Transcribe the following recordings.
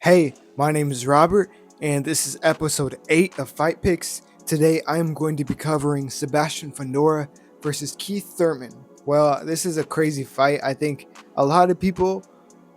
Hey, my name is Robert, and this is episode 8 of Fight Pics. Today I am going to be covering Sebastian Fundora versus Keith Thurman. Well, this is a crazy fight. I think a lot of people,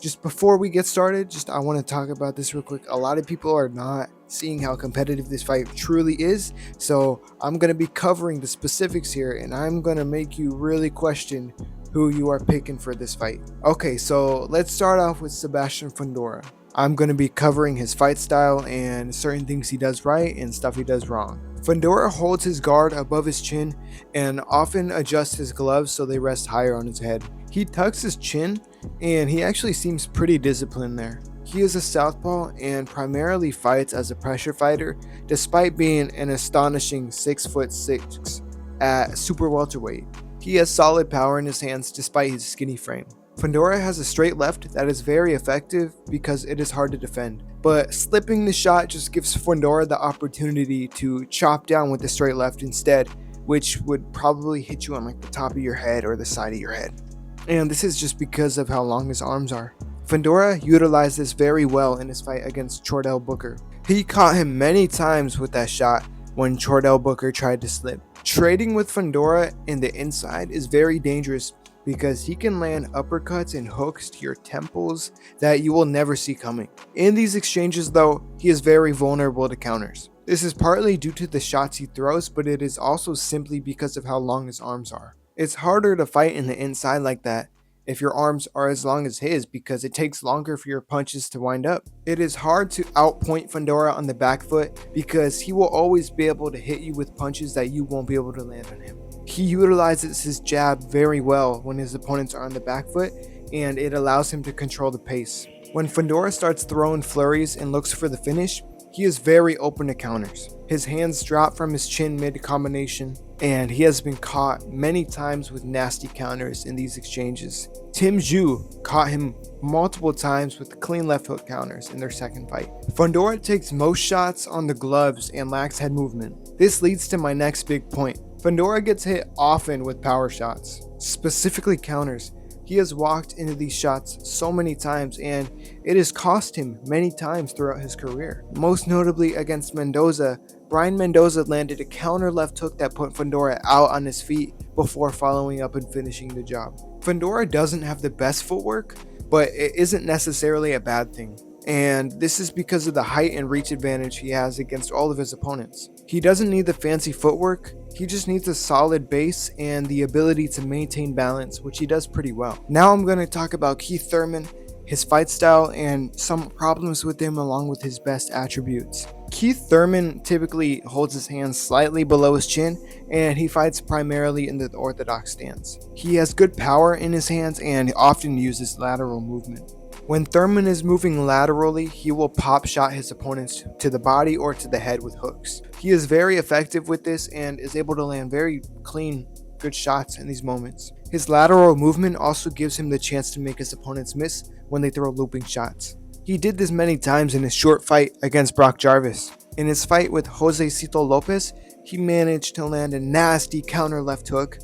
just before we get started, I want to talk about this real quick. A lot of people are not seeing how competitive this fight truly is, so I'm going to be covering the specifics here, and I'm going to make you really question who you are picking for this fight. Okay, so let's start off with Sebastian Fundora. I'm going to be covering his fight style and certain things he does right and stuff he does wrong. Fundora holds his guard above his chin and often adjusts his gloves so they rest higher on his head. He tucks his chin and he actually seems pretty disciplined there. He is a southpaw and primarily fights as a pressure fighter despite being an astonishing 6'6" at super welterweight. He has solid power in his hands despite his skinny frame. Fundora has a straight left that is very effective because it is hard to defend, but slipping the shot just gives Fundora the opportunity to chop down with the straight left instead, which would probably hit you on like the top of your head or the side of your head. And this is just because of how long his arms are. Fundora utilized this very well in his fight against Chordell Booker. He caught him many times with that shot when Chordell Booker tried to slip. Trading with Fundora in the inside is very dangerous because he can land uppercuts and hooks to your temples that you will never see coming. In these exchanges though, he is very vulnerable to counters. This is partly due to the shots he throws, but it is also simply because of how long his arms are. It's harder to fight in the inside like that if your arms are as long as his because it takes longer for your punches to wind up. It is hard to outpoint Fundora on the back foot because he will always be able to hit you with punches that you won't be able to land on him. He utilizes his jab very well when his opponents are on the back foot, and it allows him to control the pace. When Fundora starts throwing flurries and looks for the finish, he is very open to counters. His hands drop from his chin mid-combination, and he has been caught many times with nasty counters in these exchanges. Tim Zhu caught him multiple times with clean left hook counters in their second fight. Fundora takes most shots on the gloves and lacks head movement. This leads to my next big point. Fundora gets hit often with power shots, specifically counters. He has walked into these shots so many times and it has cost him many times throughout his career. Most notably against Mendoza, Brian Mendoza landed a counter left hook that put Fundora out on his feet before following up and finishing the job. Fundora doesn't have the best footwork, but it isn't necessarily a bad thing. And this is because of the height and reach advantage he has against all of his opponents. He doesn't need the fancy footwork, he just needs a solid base and the ability to maintain balance, which he does pretty well. Now I'm going to talk about Keith Thurman, his fight style, and some problems with him along with his best attributes. Keith Thurman typically holds his hands slightly below his chin and he fights primarily in the orthodox stance. He has good power in his hands and often uses lateral movement. When Thurman is moving laterally, he will pop shot his opponents to the body or to the head with hooks. He is very effective with this and is able to land very clean, good shots in these moments. His lateral movement also gives him the chance to make his opponents miss when they throw looping shots. He did this many times in his short fight against Brock Jarvis. In his fight with Jose Cito Lopez, he managed to land a nasty counter left hook,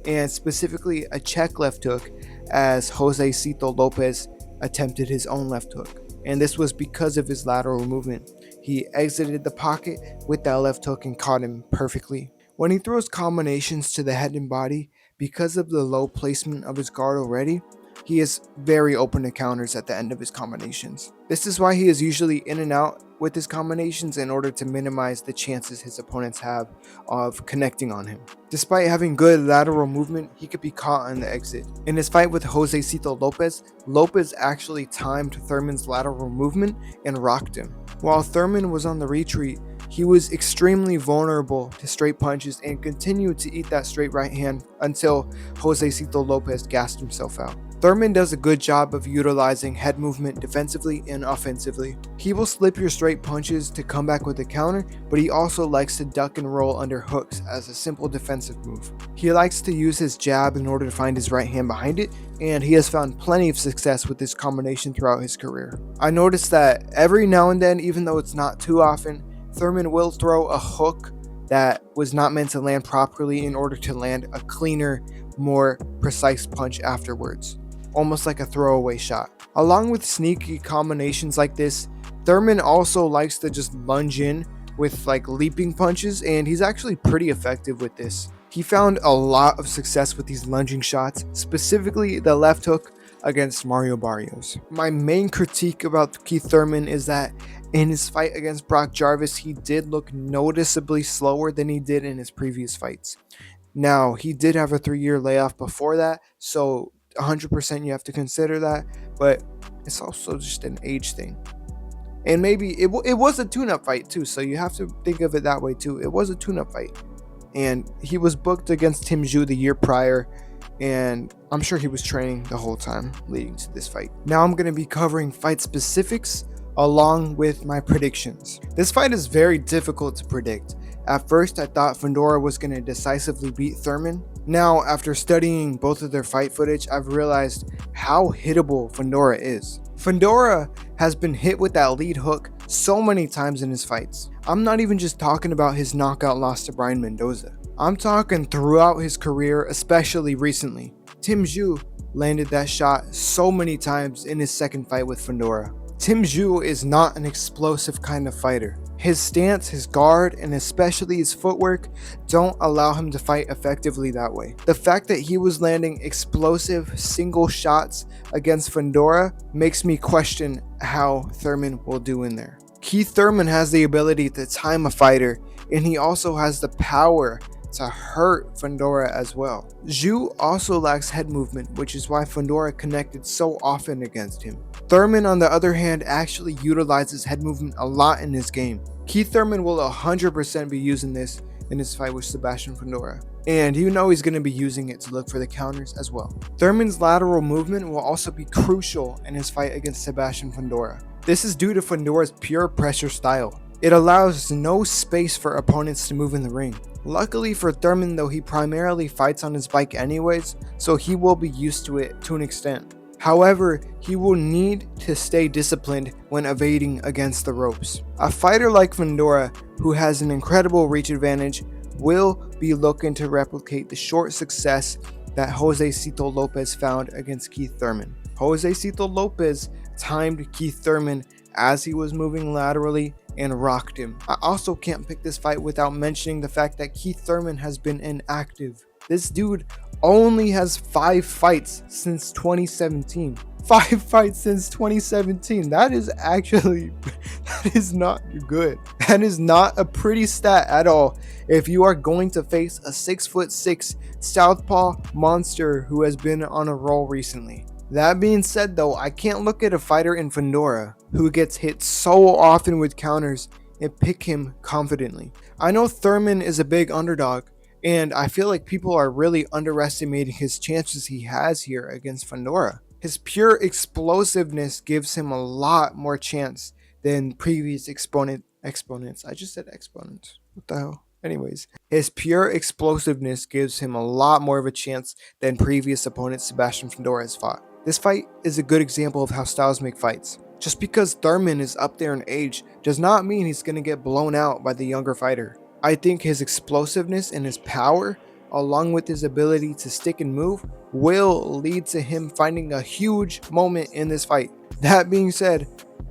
and specifically a check left hook as Jose Cito Lopez attempted his own left hook, and this was because of his lateral movement. He exited the pocket with that left hook and caught him perfectly. When he throws combinations to the head and body, because of the low placement of his guard already, he is very open to counters at the end of his combinations. This is why he is usually in and out with his combinations in order to minimize the chances his opponents have of connecting on him. Despite having good lateral movement, he could be caught on the exit. In his fight with Jose Cito Lopez, Lopez actually timed Thurman's lateral movement and rocked him. While Thurman was on the retreat, he was extremely vulnerable to straight punches and continued to eat that straight right hand until Jose Cito Lopez gassed himself out. Thurman does a good job of utilizing head movement defensively and offensively. He will slip your straight punches to come back with a counter, but he also likes to duck and roll under hooks as a simple defensive move. He likes to use his jab in order to find his right hand behind it, and he has found plenty of success with this combination throughout his career. I noticed that every now and then, even though it's not too often, Thurman will throw a hook that was not meant to land properly in order to land a cleaner, more precise punch afterwards, almost like a throwaway shot. Along with sneaky combinations like this, Thurman also likes to just lunge in with like leaping punches, and he's actually pretty effective with this. He found a lot of success with these lunging shots, specifically the left hook against Mario Barrios. My main critique about Keith Thurman is that in his fight against Brock Jarvis, he did look noticeably slower than he did in his previous fights. Now, he did have a 3-year layoff before that, so 100% you have to consider that, but it's also just an age thing. And maybe it was a tune-up fight too, so you have to think of it that way too. It was a tune-up fight, and he was booked against Tim Zhu the year prior, and I'm sure he was training the whole time leading to this fight. Now I'm going to be covering fight specifics along with my predictions. This fight is very difficult to predict. At first, I thought Fundora was going to decisively beat Thurman. Now, after studying both of their fight footage, I've realized how hittable Fundora is. Fundora has been hit with that lead hook so many times in his fights. I'm not even just talking about his knockout loss to Brian Mendoza. I'm talking throughout his career, especially recently. Tim Zhu landed that shot so many times in his second fight with Fundora. Tim Zhu is not an explosive kind of fighter. His stance, his guard, and especially his footwork don't allow him to fight effectively that way. The fact that he was landing explosive single shots against Fundora makes me question how Thurman will do in there. Keith Thurman has the ability to time a fighter, and he also has the power to hurt Fundora as well. Zhu also lacks head movement, which is why Fundora connected so often against him. Thurman, on the other hand, actually utilizes head movement a lot in his game. Keith Thurman will 100% be using this in his fight with Sebastian Fundora, and you know he's going to be using it to look for the counters as well. Thurman's lateral movement will also be crucial in his fight against Sebastian Fundora. This is due to Fundora's pure pressure style. It allows no space for opponents to move in the ring. Luckily for Thurman though, he primarily fights on his bike anyways, so he will be used to it to an extent. However, he will need to stay disciplined when evading against the ropes. A fighter like Fundora, who has an incredible reach advantage, will be looking to replicate the short success that Jose Cito Lopez found against Keith Thurman. Jose Cito Lopez timed Keith Thurman as he was moving laterally and rocked him. I also can't pick this fight without mentioning the fact that Keith Thurman has been inactive. This dude only has 5 fights since 2017. 5 fights since 2017. That is not good. That is not a pretty stat at all if you are going to face a 6'6" southpaw monster who has been on a roll recently. That being said though, I can't look at a fighter in Fundora who gets hit so often with counters and pick him confidently. I know Thurman is a big underdog, and I feel like people are really underestimating his chances he has here against Fundora. His pure explosiveness gives him a lot more chance than previous exponents. I just said exponents. What the hell? Anyways, his pure explosiveness gives him a lot more of a chance than previous opponents Sebastian Fundora has fought. This fight is a good example of how styles make fights. Just because Thurman is up there in age does not mean he's going to get blown out by the younger fighter. I think his explosiveness and his power, along with his ability to stick and move, will lead to him finding a huge moment in this fight. That being said,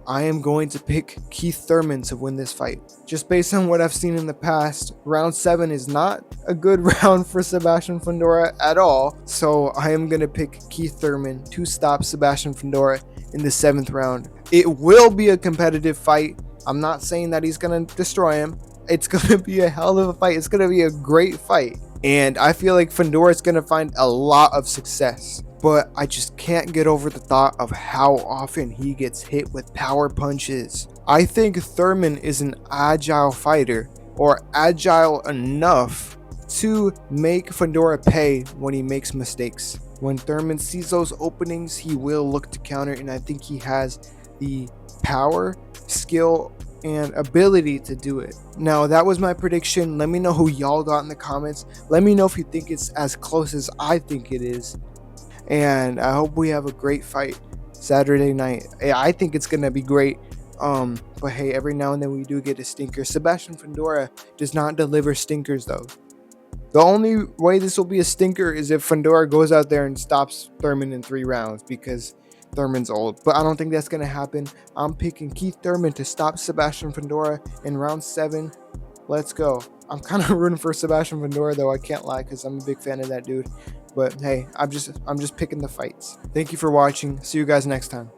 I am going to pick Keith Thurman to win this fight. Just based on what I've seen in the past, round 7 is not a good round for Sebastian Fundora at all. So I am going to pick Keith Thurman to stop Sebastian Fundora in the 7th round. It will be a competitive fight. I'm not saying that he's going to destroy him. It's going to be a hell of a fight. It's going to be a great fight. And I feel like Fundora is going to find a lot of success. But I just can't get over the thought of how often he gets hit with power punches. I think Thurman is an agile fighter, or agile enough to make Fundora pay when he makes mistakes. When Thurman sees those openings, he will look to counter, and I think he has the power, skill, and ability to do it. Now, that was my prediction. Let me know who y'all got in the comments. Let me know if you think it's as close as I think it is. And I hope we have a great fight Saturday night. I think it's gonna be great. But hey, every now and then we do get a stinker. Sebastian Fundora does not deliver stinkers though. The only way this will be a stinker is if Fundora goes out there and stops Thurman in 3 rounds, because Thurman's old. But I don't think that's going to happen. I'm picking Keith Thurman to stop Sebastian Fundora in round 7. Let's go. I'm kind of rooting for Sebastian Fundora, though, I can't lie, because I'm a big fan of that dude. But hey, I'm just picking the fights. Thank you for watching. See you guys next time.